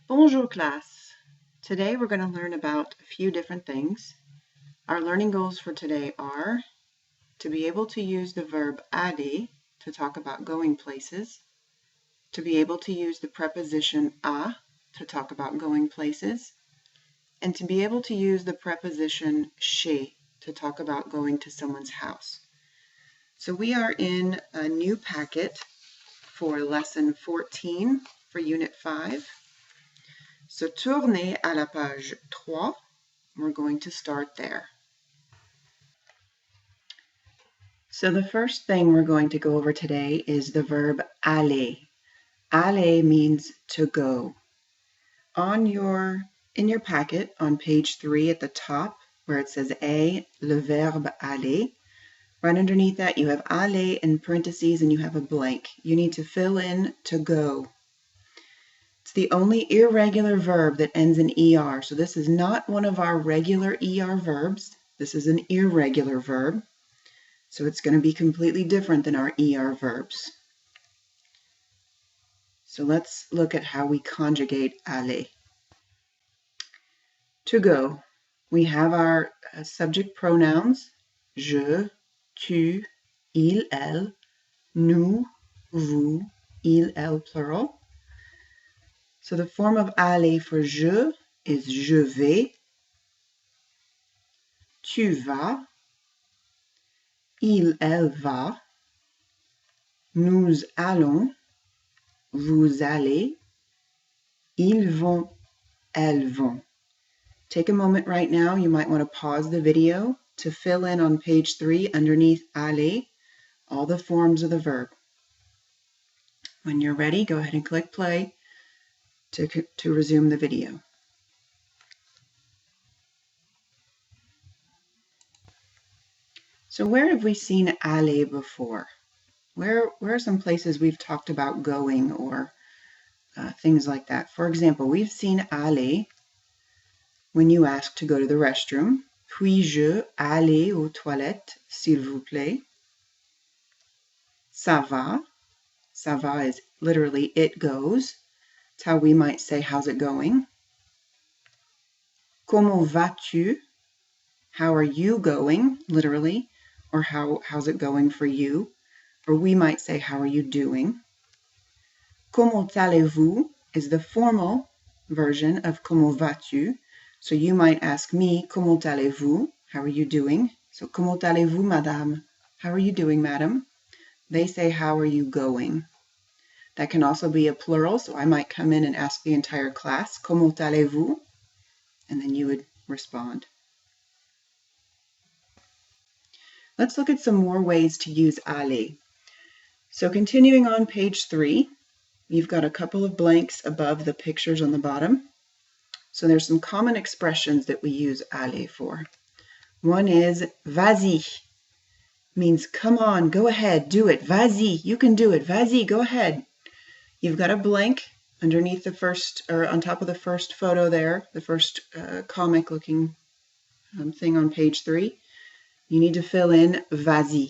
Bonjour class. Today we're going to learn about a few different things. Our learning goals for today are to be able to use the verb aller to talk about going places, to be able to use the preposition à to talk about going places, and to be able to use the preposition chez to talk about going to someone's house. So we are in a new packet for lesson 14 for Unit 5. So tournez à la page 3. We're going to start there. So the first thing we're going to go over today is the verb aller. Aller means to go. In your packet on page 3 at the top where it says A, le verbe aller, right underneath that you have aller in parentheses and you have a blank. You need to fill in to go. It's the only irregular verb that ends in ER. So this is not one of our regular ER verbs. This is an irregular verb. So it's going to be completely different than our ER verbs. So let's look at how we conjugate aller. To go, we have our subject pronouns, je, tu, il, elle, nous, vous, il, elle, plural. So the form of aller for je is je vais, tu vas, il, elle va, nous allons, vous allez, ils vont, elles vont. Take a moment right now. You might want to pause the video to fill in on page 3 underneath aller all the forms of the verb. When you're ready, go ahead and click play to resume the video. So where have we seen aller before? Where are some places we've talked about going or things like that? For example, we've seen aller when you ask to go to the restroom. Puis-je aller aux toilettes, s'il vous plaît? Ça va. Ça va is literally it goes. It's how we might say, how's it going? Comment vas-tu? How are you going? Literally. Or how's it going for you? Or we might say, how are you doing? Comment allez-vous is the formal version of comment vas-tu. So you might ask me, comment allez-vous? How are you doing? So comment allez-vous, madame? How are you doing, madam? They say, how are you going? That can also be a plural, so I might come in and ask the entire class, comment allez-vous? And then you would respond. Let's look at some more ways to use aller. So continuing on page 3, you've got a couple of blanks above the pictures on the bottom. So there's some common expressions that we use aller for. One is vas-y, means come on, go ahead, do it. Vas-y, you can do it. Vas-y, go ahead. You've got a blank underneath the first, or on top of the first photo there, the first comic looking thing on page 3. You need to fill in vas-y.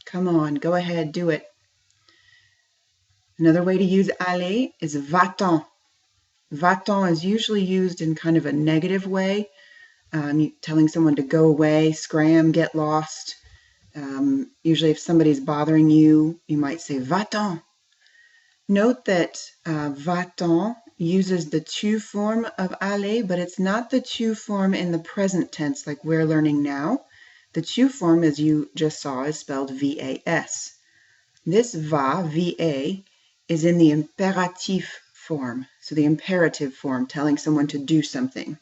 Come on, go ahead, do it. Another way to use aller is va-t'en. Va-t'en is usually used in kind of a negative way, telling someone to go away, scram, get lost. Usually if somebody's bothering you, you might say va-t'en. Note that va-t'en uses the tu form of aller, but it's not the tu form in the present tense like we're learning now. The tu form, as you just saw, is spelled V-A-S. This va, V-A, is in the imperatif form, so the imperative form, telling someone to do something.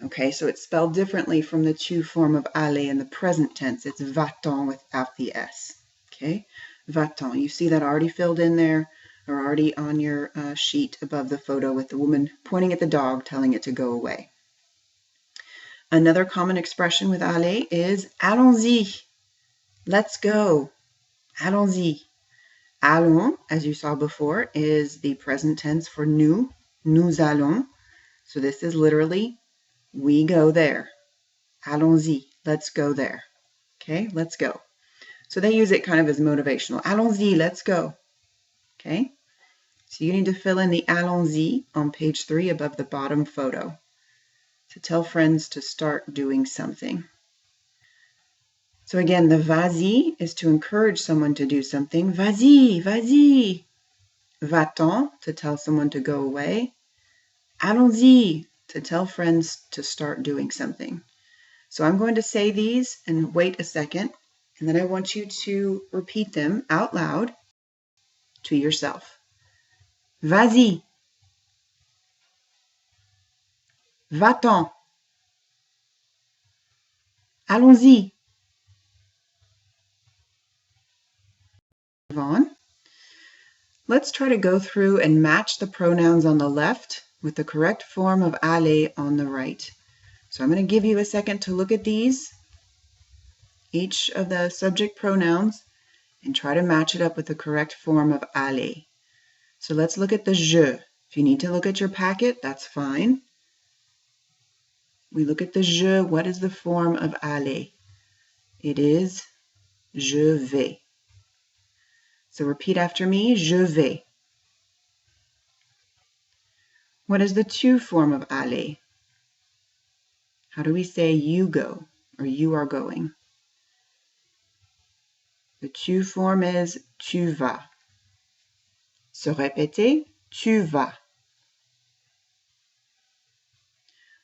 Okay, so it's spelled differently from the tu form of aller in the present tense. It's va-t'en without the S. Okay, va-t'en. You see that already filled in there, or already on your sheet above the photo with the woman pointing at the dog, telling it to go away. Another common expression with aller is allons-y. Let's go. Allons-y. Allons, as you saw before, is the present tense for nous. Nous allons. So this is literally we go there. Allons-y. Let's go there. Okay, let's go. So they use it kind of as motivational. Allons-y, let's go. Okay. So you need to fill in the allons-y on page 3 above the bottom photo to tell friends to start doing something. So again, the vas-y is to encourage someone to do something. Vas-y, vas-y. Va-t'en, to tell someone to go away. Allons-y, to tell friends to start doing something. So I'm going to say these and wait a second, and then I want you to repeat them out loud to yourself. Vas-y. Va-t'en. Allons-y. On. Let's try to go through and match the pronouns on the left with the correct form of aller on the right. So I'm going to give you a second to look at these, each of the subject pronouns, and try to match it up with the correct form of aller. So let's look at the je. If you need to look at your packet, that's fine. We look at the je. What is the form of aller? It is je vais. So repeat after me, je vais. What is the tu form of aller? How do we say you go or you are going? The tu form is tu vas. Se répéter, tu vas.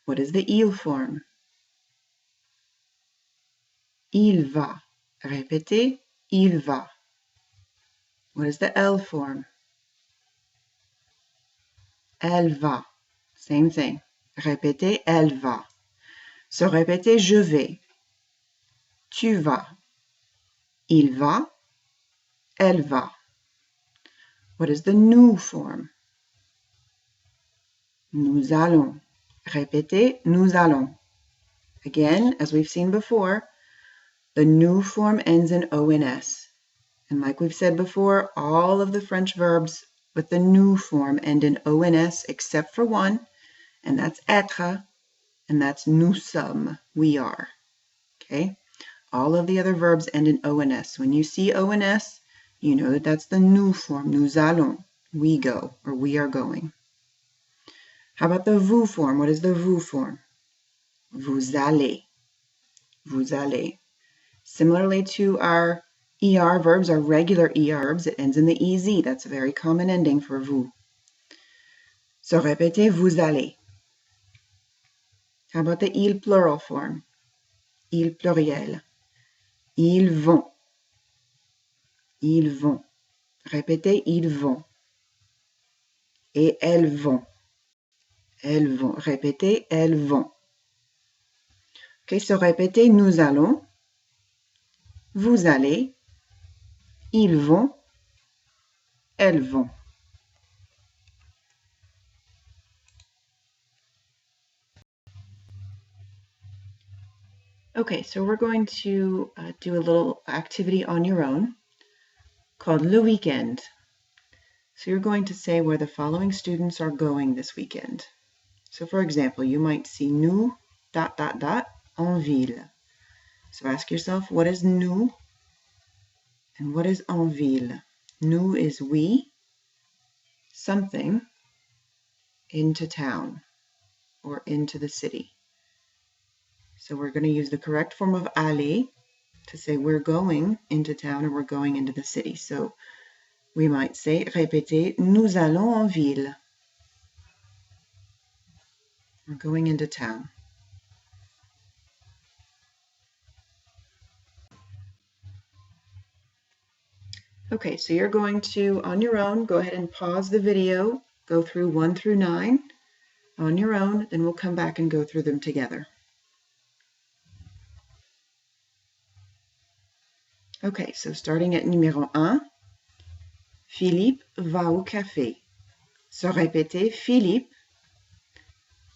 What is the il form? Il va. Répétez, il va. What is the elle form? Elle va. Same thing. Répétez, elle va. Se répéter, je vais. Tu vas. Il va. Elle va. What is the nous form? Nous allons. Répétez, nous allons. Again, as we've seen before, the nous form ends in ons. And like we've said before, all of the French verbs with the nous form end in ons except for one, and that's être, and that's nous sommes, we are. Okay? All of the other verbs end in ons. When you see ons, you know that that's the nous form, nous allons, we go, or we are going. How about the vous form? What is the vous form? Vous allez. Vous allez. Similarly to our ER verbs, our regular ER verbs, it ends in the EZ. That's a very common ending for vous. So répétez, vous allez. How about the il plural form? Il pluriel. Ils vont. Ils vont. Répétez, ils vont. Et elles vont. Elles vont. Répétez, elles vont. Okay, so répétez, nous allons. Vous allez. Ils vont. Elles vont. Okay, so we're going to do a little activity on your own called Le Weekend. So you're going to say where the following students are going this weekend. So for example, you might see nous, ... en ville. So ask yourself, what is nous and what is en ville? Nous is we, something, into town or into the city. So we're going to use the correct form of aller to say we're going into town or we're going into the city. So we might say, répétez, nous allons en ville. We're going into town. Okay, so you're going to, on your own, go ahead and pause the video, go through 1 through 9 on your own, then we'll come back and go through them together. Okay, so starting at numéro 1, Philippe va au café. So répétez, Philippe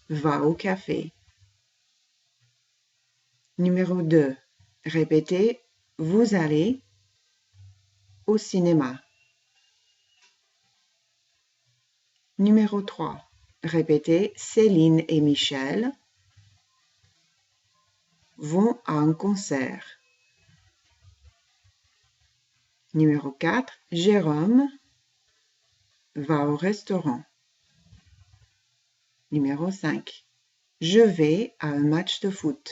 va au café. Numéro 2, répétez, vous allez au cinéma. Numéro 3, répétez, Céline et Michel vont à un concert. Numéro 4, Jérôme va au restaurant. Numéro 5. Je vais à un match de foot.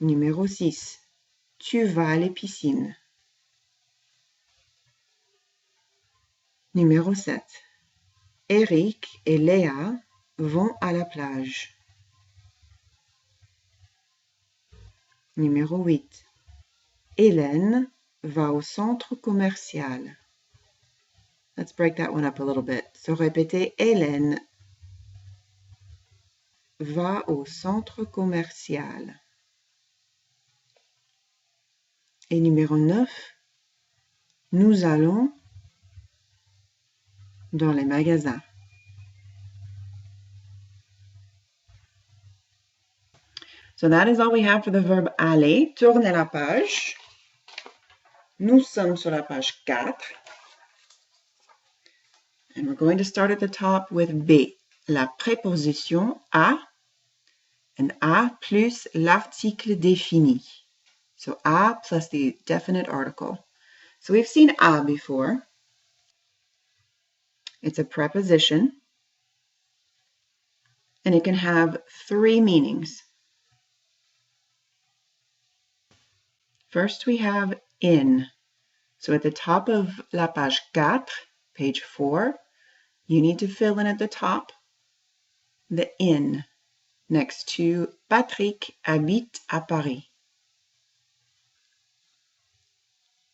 Numéro 6. Tu vas à la piscine. Numéro 7. Eric et Léa vont à la plage. Numéro 8. Hélène va au centre commercial. Let's break that one up a little bit. So répétez, Hélène va au centre commercial. Et numéro 9, nous allons dans les magasins. So that is all we have for the verb aller. Tournez la page. Nous sommes sur la page 4. And we're going to start at the top with B. La préposition à and à plus l'article défini. So à plus the definite article. So we've seen à before. It's a preposition. And it can have 3 meanings. First we have in. So at the top of la page 4, page 4, you need to fill in at the top the in next to Patrick habite à Paris.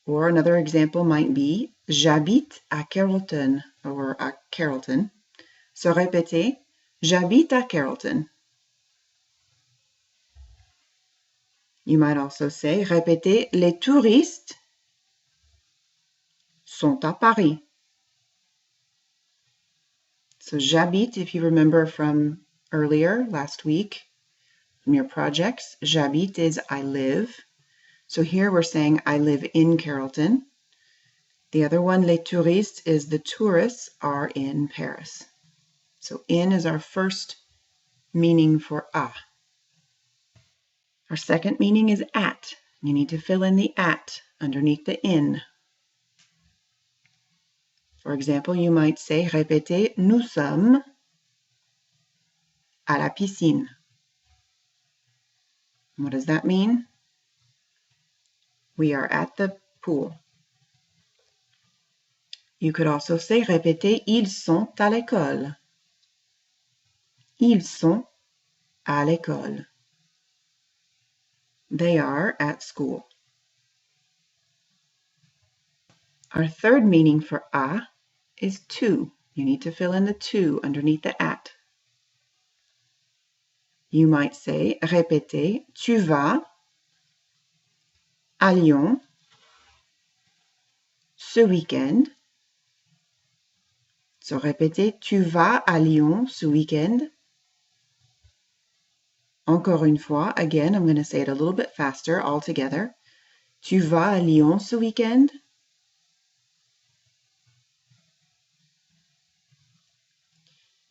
Or another example might be j'habite à Carrollton or à Carrollton. So répétez, j'habite à Carrollton. You might also say, répétez, les touristes sont à Paris. So j'habite, if you remember from earlier, last week, from your projects, j'habite is I live. So here we're saying I live in Carrollton. The other one, les touristes, is the tourists are in Paris. So in is our first meaning for à. Our second meaning is at. You need to fill in the at underneath the in. For example, you might say, répétez, nous sommes à la piscine. What does that mean? We are at the pool. You could also say, répétez, ils sont à l'école. Ils sont à l'école. They are at school. Our third meaning for à is to. You need to fill in the to underneath the at. You might say, répétez, tu vas à Lyon ce week-end. So répétez, tu vas à Lyon ce week-end. Encore une fois, again, I'm going to say it a little bit faster all together. Tu vas à Lyon ce week-end?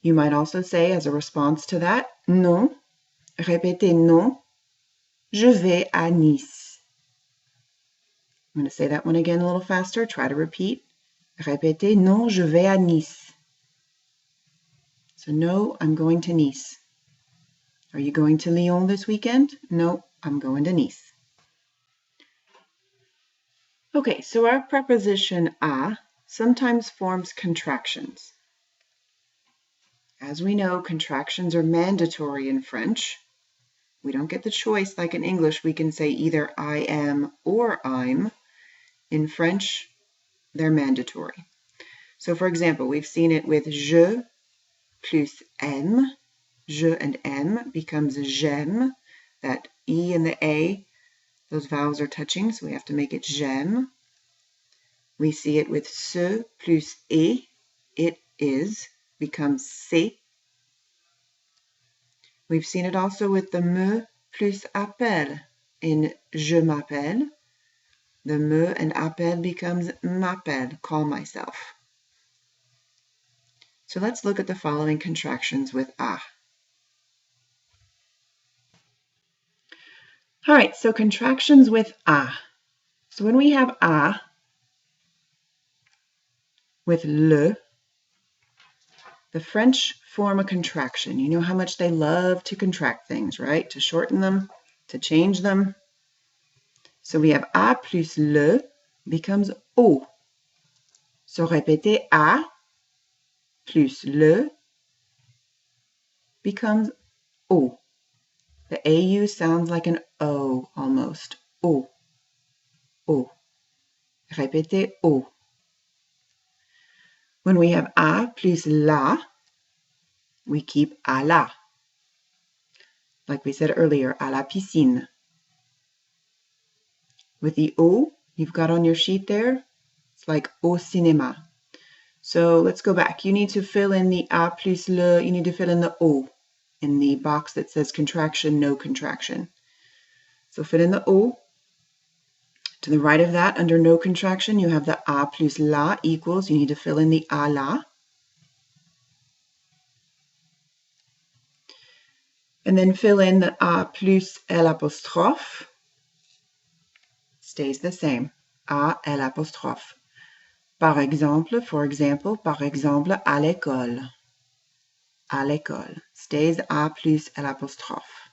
You might also say, as a response to that, non. Répétez, non. Je vais à Nice. I'm going to say that one again a little faster. Try to repeat. Répétez, non, je vais à Nice. So, no, I'm going to Nice. Are you going to Lyon this weekend? No, I'm going to Nice. Okay, so our preposition à sometimes forms contractions. As we know, contractions are mandatory in French. We don't get the choice like in English. We can say either I am or I'm. In French, they're mandatory. So for example, we've seen it with je plus aime. Je and aime becomes j'aime. That E and the A, those vowels are touching, so we have to make it j'aime. We see it with ce plus est. It is becomes c'est. We've seen it also with the me plus appelle in je m'appelle. The me and appelle becomes m'appelle, call myself. So let's look at the following contractions with à. All right, so contractions with à. So when we have à, with le, the French form a contraction. You know how much they love to contract things, right? To shorten them, to change them. So we have a plus le becomes o. So répétez a plus le becomes o. The AU sounds like an O almost. O. O. Répétez O. When we have a plus la, we keep à la. Like we said earlier, à la piscine. With the O you've got on your sheet there, it's like au cinéma. So let's go back. You need to fill in the a plus le, you need to fill in the O in the box that says contraction, no contraction. So fill in the O. To the right of that, under no contraction, you have the a plus la equals, you need to fill in the à la. And then fill in the a plus l'apostrophe. Stays the same. A l'apostrophe. Par exemple, for example, par exemple, à l'école. À l'école. Stays a plus l'apostrophe.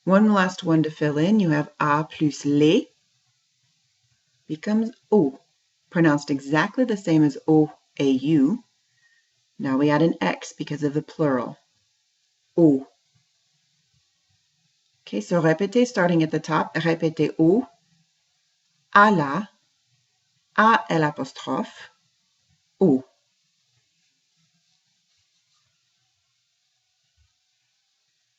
One last one to fill in. You have a plus les. Becomes o. Pronounced exactly the same as o, au. Now we add an x because of the plural. O. Okay, so répétez starting at the top. Répétez o, à la, à l'apostrophe, o.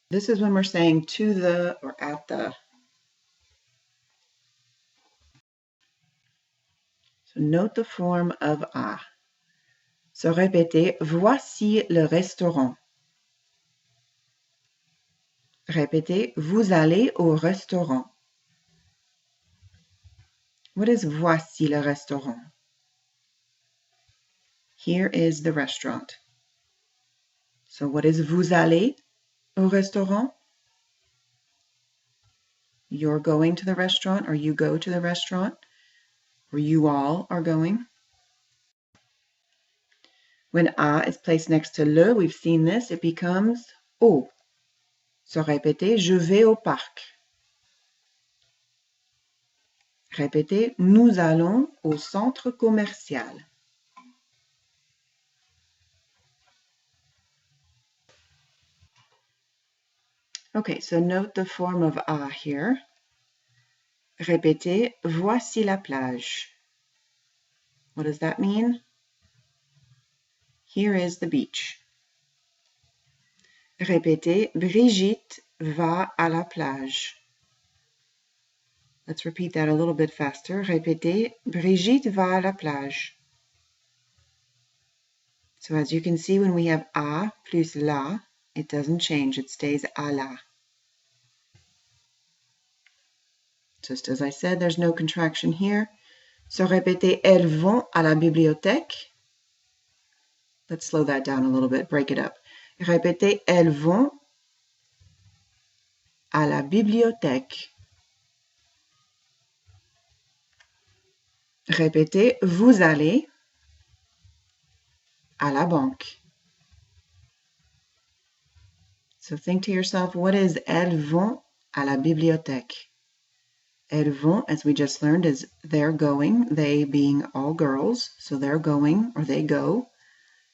This is when we're saying to the or at the. So note the form of a. So répétez, voici le restaurant. Répétez, vous allez au restaurant. What is voici le restaurant? Here is the restaurant. So what is vous allez au restaurant? You're going to the restaurant, or you go to the restaurant, or you all are going. When a is placed next to le, we've seen this, it becomes au. So répétez, je vais au parc. Répétez, nous allons au centre commercial. Okay, so note the form of a here. Répétez, voici la plage. What does that mean? Here is the beach. Répétez, Brigitte va à la plage. Let's repeat that a little bit faster. Répétez, Brigitte va à la plage. So as you can see, when we have a plus la, it doesn't change. It stays à la. Just as I said, there's no contraction here. So répétez, elles vont à la bibliothèque. Let's slow that down a little bit, break it up. Répétez, elles vont à la bibliothèque. Répétez, vous allez à la banque. So think to yourself, what is elles vont à la bibliothèque? Elles vont, as we just learned, is they're going, they being all girls, so they're going or they go.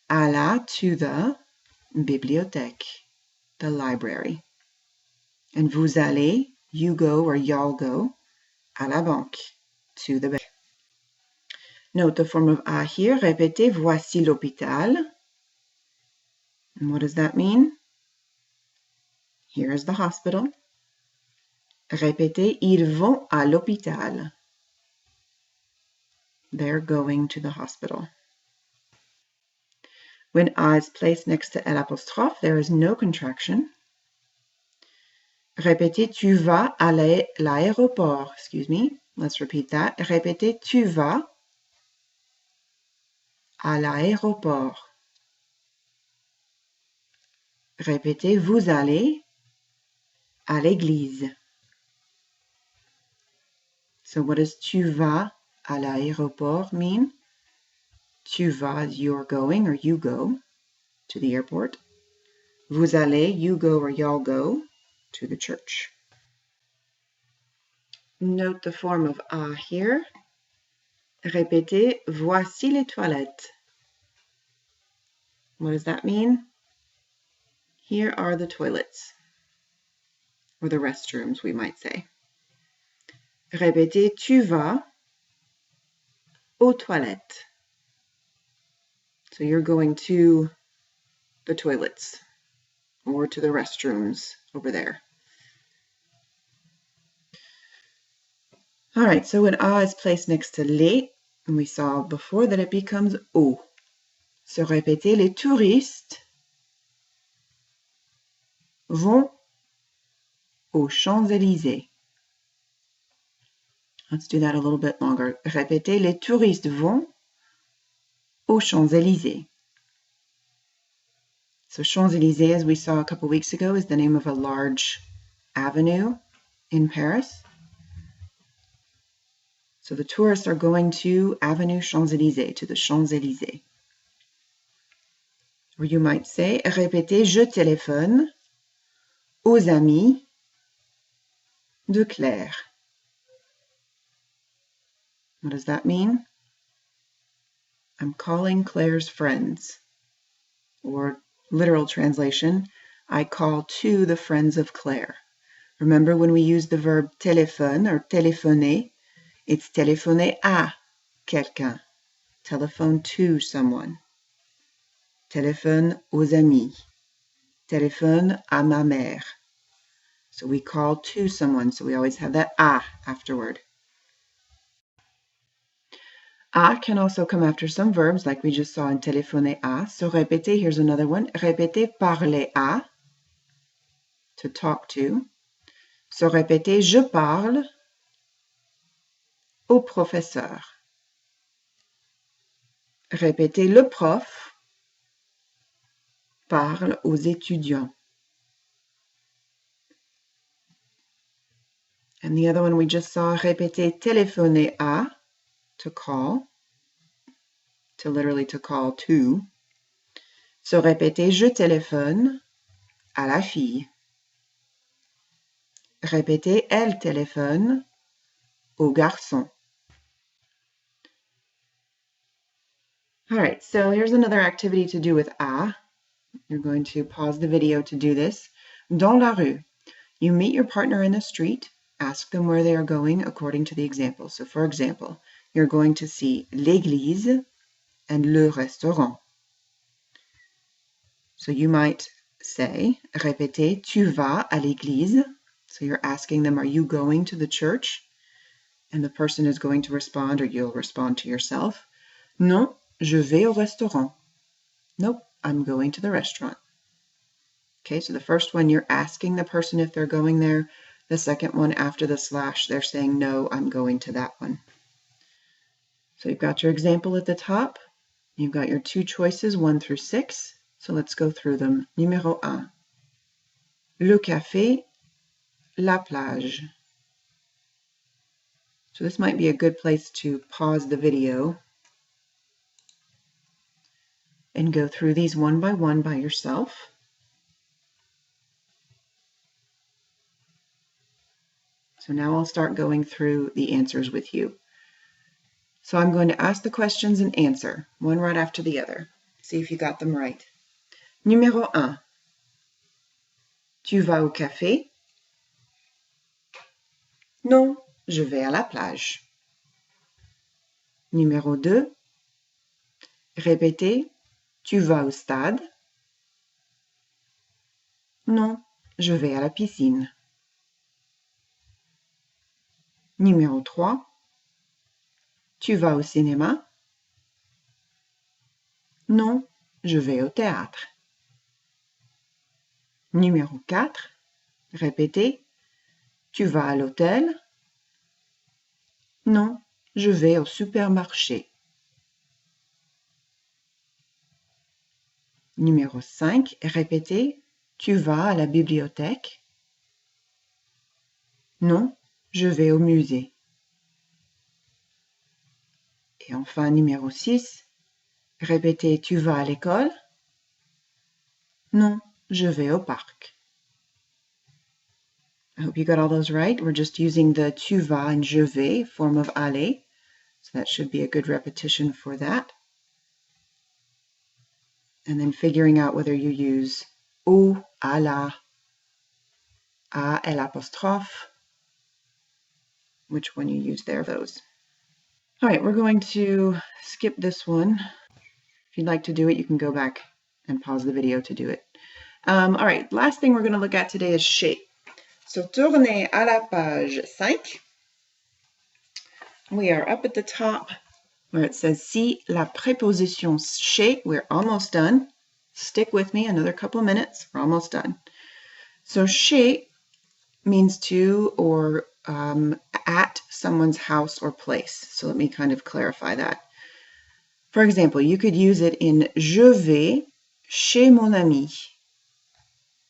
À la, to the bibliothèque, the library. And vous allez, you go or y'all go, à la banque, to the bank. Note the form of a here. Répétez, voici l'hôpital. And what does that mean? Here is the hospital. Répétez, ils vont à l'hôpital. They're going to the hospital. When a is placed next to l'apostrophe, there is no contraction. Répétez, tu vas à l'aéroport. Excuse me. Let's repeat that. Répétez, tu vas à l'aéroport. Répétez, vous allez à l'église. So what does tu vas à l'aéroport mean? Tu vas, you're going, or you go to the airport. Vous allez, you go or y'all go to the church. Note the form of a here. Répétez, voici les toilettes. What does that mean? Here are the toilets, or the restrooms, we might say. Répétez, tu vas aux toilettes. So you're going to the toilets, or to the restrooms over there. All right, so when a is placed next to les, and we saw before that it becomes au. So répétez, les touristes vont aux Champs-Élysées. Let's do that a little bit longer. Répétez, les touristes vont aux Champs-Élysées. So Champs-Élysées, as we saw a couple weeks ago, is the name of a large avenue in Paris. So the tourists are going to Avenue Champs-Élysées, to the Champs-Élysées. Or you might say, répétez, je téléphone aux amis de Claire. What does that mean? I'm calling Claire's friends. Or literal translation, I call to the friends of Claire. Remember when we use the verb téléphone or téléphoner, it's téléphoner à quelqu'un. Telephone to someone. Téléphone aux amis. Téléphone à ma mère. So we call to someone, so we always have that à afterward. À can also come after some verbs, like we just saw in téléphoner à. So répétez, here's another one. Répétez, parler à, to talk to. So répétez, je parle au professeur. Répétez, le prof parle aux étudiants. And the other one we just saw, répétez, téléphoner à, to call, to literally to call to. So répétez, je téléphone à la fille. Répétez, elle téléphone au garçon. All right, so here's another activity to do with à. You're going to pause the video to do this. Dans la rue, you meet your partner in the street. Ask them where they are going according to the example. So for example, you're going to see l'église and le restaurant. So you might say, répétez, tu vas à l'église. So you're asking them, are you going to the church? And the person is going to respond, or you'll respond to yourself. Non, je vais au restaurant. Nope, I'm going to the restaurant. Okay, so the first one, you're asking the person if they're going there. The second one, after the slash, they're saying, no, I'm going to that one. So you've got your example at the top. You've got your two choices, 1 through 6. So let's go through them. Numéro 1. Le café, la plage. So this might be a good place to pause the video and go through these one by yourself. So now I'll start going through the answers with you. So I'm going to ask the questions and answer, one right after the other. See if you got them right. Numéro 1. Tu vas au café? Non, je vais à la plage. Numéro 2. Répétez, tu vas au stade? Non, je vais à la piscine. Numéro 3. Tu vas au cinéma? Non, je vais au théâtre. Numéro 4. Répétez, tu vas à l'hôtel? Non, je vais au supermarché. Numéro 5. Répétez, tu vas à la bibliothèque? Non, je vais au musée. Et enfin, numéro 6. Répétez, tu vas à l'école? Non, je vais au parc. I hope you got all those right. We're just using the tu vas and je vais form of aller. So that should be a good repetition for that. And then figuring out whether you use au, à la, à, l'apostrophe, which one you use there, those. All right, we're going to skip this one. If you'd like to do it, you can go back and pause the video to do it. All right, last thing we're going to look at today is chez. So tournez à la page 5. We are up at the top where it says si la préposition chez. We're almost done. Stick with me another couple of minutes. We're almost done. So chez means to or at someone's house or place. So let me kind of clarify that. For example, you could use it in je vais chez mon ami.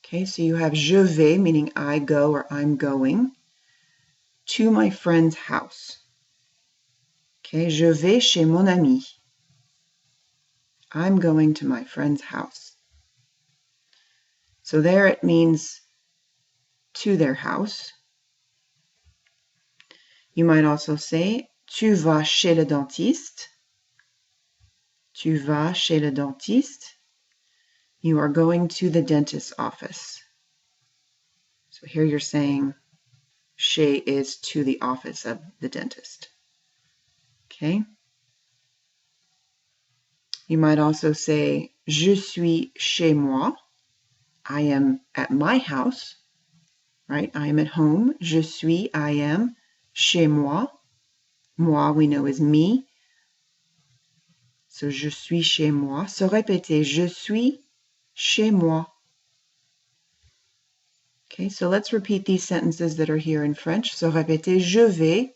Okay, so you have je vais, meaning I go or I'm going, to my friend's house. Okay, je vais chez mon ami. I'm going to my friend's house. So there it means to their house. You might also say, tu vas chez le dentiste. Tu vas chez le dentiste. You are going to the dentist's office. So here you're saying chez is to the office of the dentist. Okay. You might also say, je suis chez moi. I am at my house, right? I am at home. Je suis, I am, chez moi. Moi, we know is me. So, je suis chez moi. So, répétez, je suis chez moi. Okay, so let's repeat these sentences that are here in French. So, répétez, je vais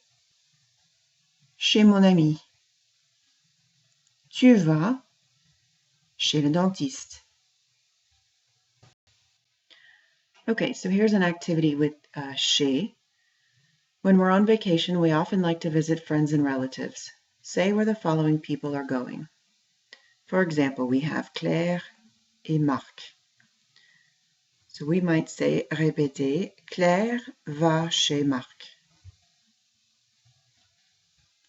chez mon ami. Tu vas chez le dentiste. Okay, so here's an activity with chez. When we're on vacation, we often like to visit friends and relatives. Say where the following people are going. For example, we have Claire et Marc. So we might say, répétez, Claire va chez Marc.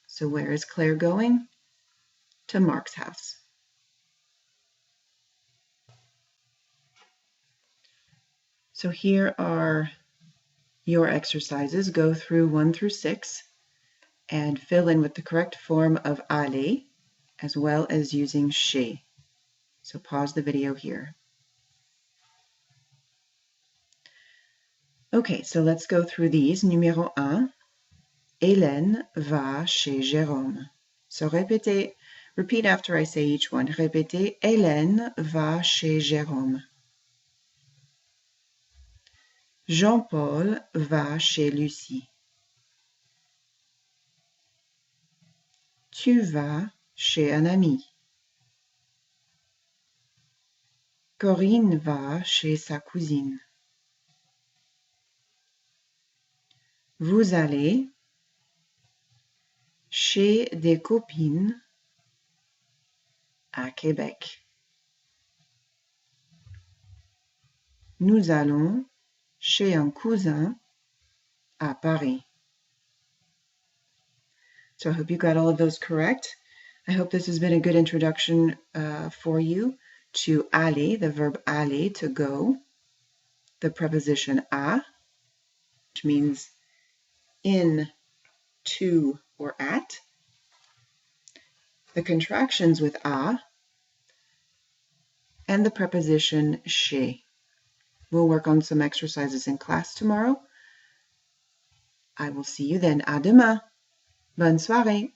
So where is Claire going? To Marc's house. So here are your exercises. Go through 1 through 6 and fill in with the correct form of aller, as well as using chez. So pause the video here. Okay, so let's go through these. Numéro 1, Hélène va chez Jérôme. So repeat after I say each one. Répétez, Hélène va chez Jérôme. Jean-Paul va chez Lucie. Tu vas chez un ami. Corinne va chez sa cousine. Vous allez chez des copines à Québec. Nous allons chez un cousin à Paris. So I hope you got all of those correct. I hope this has been a good introduction for you to aller, the verb aller, to go, the preposition à, which means in, to, or at, the contractions with à, and the preposition chez. We'll work on some exercises in class tomorrow. I will see you then. À demain. Bonne soirée.